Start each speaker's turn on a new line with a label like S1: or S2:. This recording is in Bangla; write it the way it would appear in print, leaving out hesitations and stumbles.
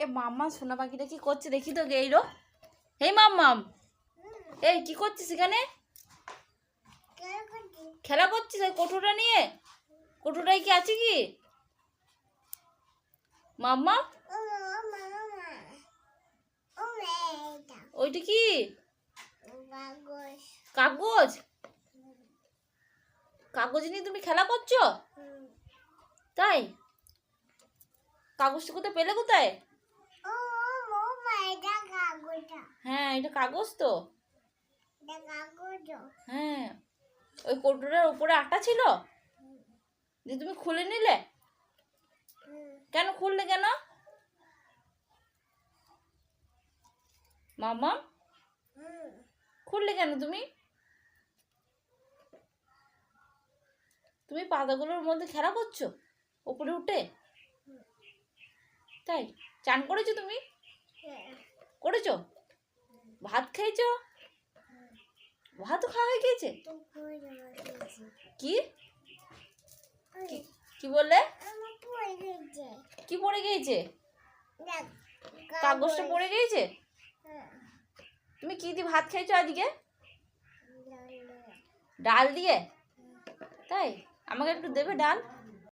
S1: এ মাম্মা সোনা পাখিটা কি করছে দেখি তো গেইলো। হেই মাম্মাম, এই কি করছিস এখানে? খেলা করছিস ওই কটুটা নিয়ে? কটুটাই কি আছে কি মাম্মা? ওইটা কি কাগজ? কাগজ নিয়ে তুমি খেলা করছো? তাই? কাগজটা কোথায় পেলে কোথায়? হ্যাঁ এটা কাগজ তো। হ্যাঁ ওই কৌটোটার উপরে আটা ছিল, যে তুমি খুলে নিলে কেন? খুললে কেন মামা? খুললে কেন তুমি? তুমি পাতাগুলোর মধ্যে খেলা করছো উপরে উঠে? তাই? চান করেছো তুমি? করেছো? ভাত খেয়েছো? ভাতও খাওয়া হয়ে গিয়েছে? কি কি বললে? কি পড়ে গিয়েছে? কাগজটা পড়ে গিয়েছে? তুমি কি দিয়ে ভাত খেয়েছো আজকে? ডাল দিয়ে? তাই? আমাকে একটু দেবে ডাল?